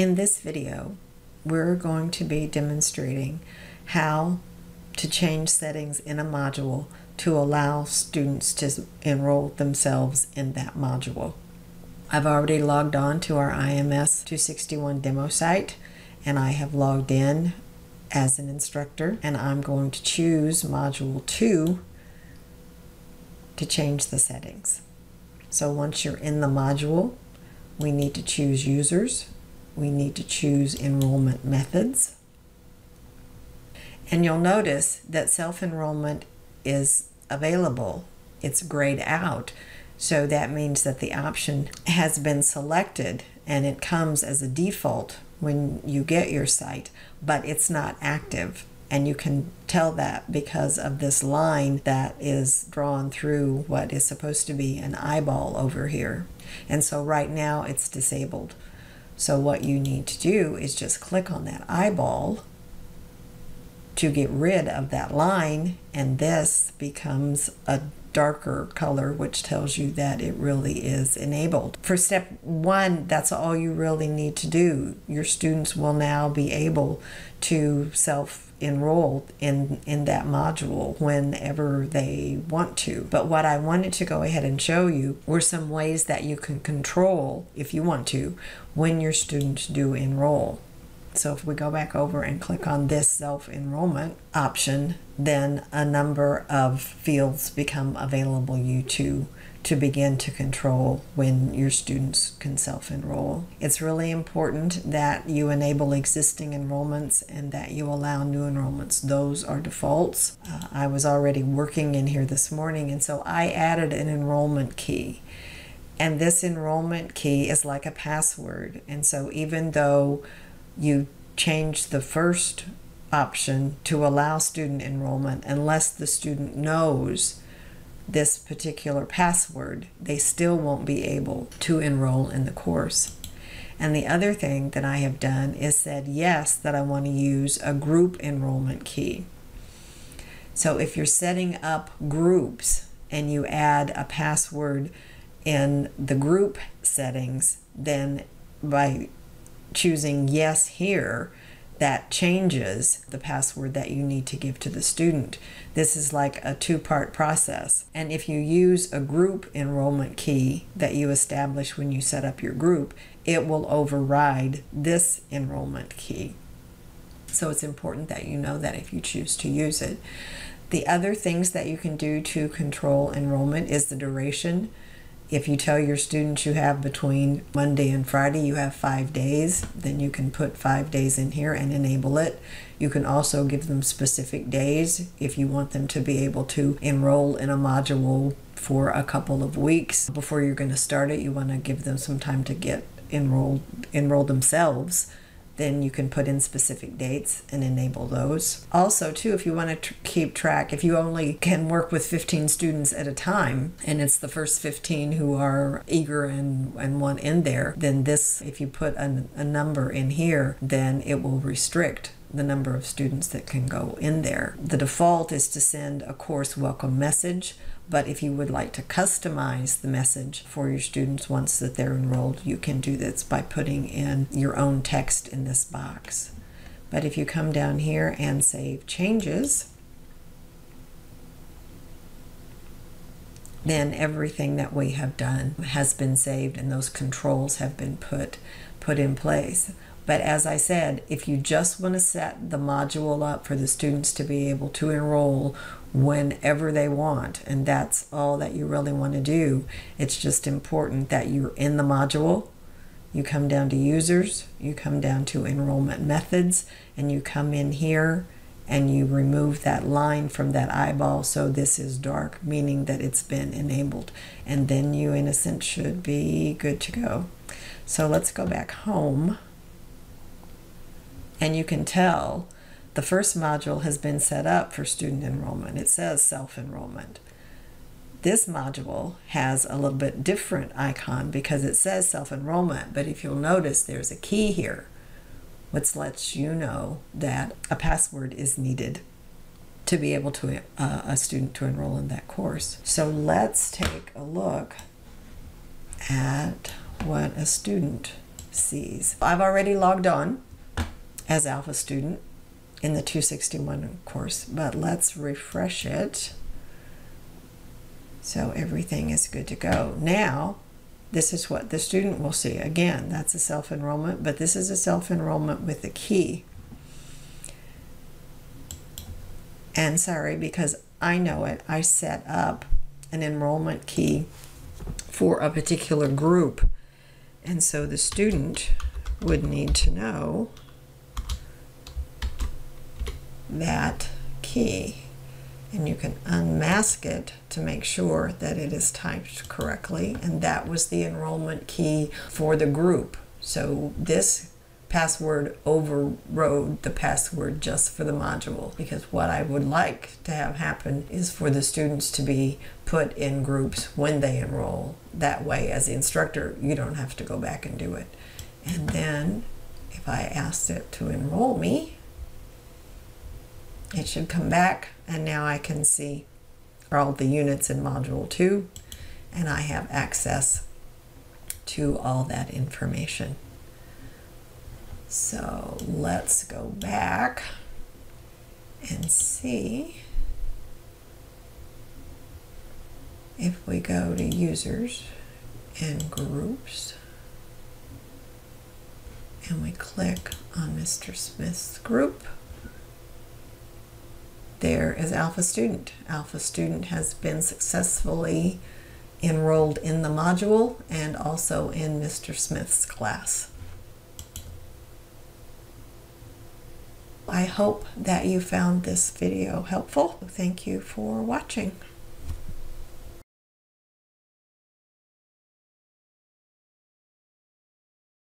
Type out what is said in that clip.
In this video, we're going to be demonstrating how to change settings in a module to allow students to enroll themselves in that module. I've already logged on to our IMS 261 demo site, and I have logged in as an instructor, and I'm going to choose Module 2 to change the settings. So once you're in the module, we need to choose Users. We need to choose Enrollment Methods. And you'll notice that self-enrollment is available. It's grayed out. So that means that the option has been selected and it comes as a default when you get your site, but it's not active. And you can tell that because of this line that is drawn through what is supposed to be an eyeball over here. And so right now it's disabled. So what you need to do is just click on that eyeball to get rid of that line, and this becomes a darker color, which tells you that it really is enabled. For step 1, that's all you really need to do. Your students will now be able to self-enroll in that module whenever they want to. But what I wanted to go ahead and show you were some ways that you can control, if you want to, when your students do enroll. So if we go back over and click on this self-enrollment option, then a number of fields become available to begin to control when your students can self-enroll. It's really important that you enable existing enrollments and that you allow new enrollments. Those are defaults. I was already working in here this morning, and so I added an enrollment key. And this enrollment key is like a password. And so even though you change the first option to allow student enrollment, unless the student knows this particular password, they still won't be able to enroll in the course. And the other thing that I have done is said yes, that I want to use a group enrollment key. So if you're setting up groups and you add a password in the group settings, then by choosing yes here, that changes the password that you need to give to the student. This is like a two-part process. And if you use a group enrollment key that you establish when you set up your group, it will override this enrollment key. So it's important that you know that if you choose to use it. The other things that you can do to control enrollment is the duration. If you tell your students you have between Monday and Friday, you have 5 days, then you can put 5 days in here and enable it. You can also give them specific days if you want them to be able to enroll in a module for a couple of weeks. Before you're going to start it, you want to give them some time to get enroll themselves. Then you can put in specific dates and enable those. Also too, if you want to keep track, if you only can work with 15 students at a time, and it's the first 15 who are eager and want in there, then this, if you put a number in here, then it will restrict the number of students that can go in there. The default is to send a course welcome message, but if you would like to customize the message for your students once that they're enrolled, you can do this by putting in your own text in this box. But if you come down here and save changes, then everything that we have done has been saved and those controls have been put in place. But as I said, if you just want to set the module up for the students to be able to enroll whenever they want, and that's all that you really want to do, it's just important that you're in the module. You come down to Users, you come down to Enrollment Methods, and you come in here and you remove that line from that eyeball so this is dark, meaning that it's been enabled. And then you, in a sense, should be good to go. So let's go back home. And you can tell the first module has been set up for student enrollment. It says self-enrollment. This module has a little bit different icon because it says self-enrollment, but if you'll notice there's a key here which lets you know that a password is needed to be able to a student to enroll in that course. So let's take a look at what a student sees. I've already logged on as Alpha student in the 261 course, but let's refresh it so everything is good to go. Now, this is what the student will see. Again, that's a self-enrollment, but this is a self-enrollment with a key. And sorry, because I know it, I set up an enrollment key for a particular group. And so the student would need to know that key. And you can unmask it to make sure that it is typed correctly. And that was the enrollment key for the group. So this password overrode the password just for the module, because what I would like to have happen is for the students to be put in groups when they enroll. That way, as the instructor, you don't have to go back and do it. And then if I asked it to enroll me, it should come back, and now I can see all the units in module 2, and I have access to all that information. So let's go back and see if we go to users and groups and we click on Mr. Smith's group. There is Alpha Student. Alpha Student has been successfully enrolled in the module and also in Mr. Smith's class. I hope that you found this video helpful. Thank you for watching.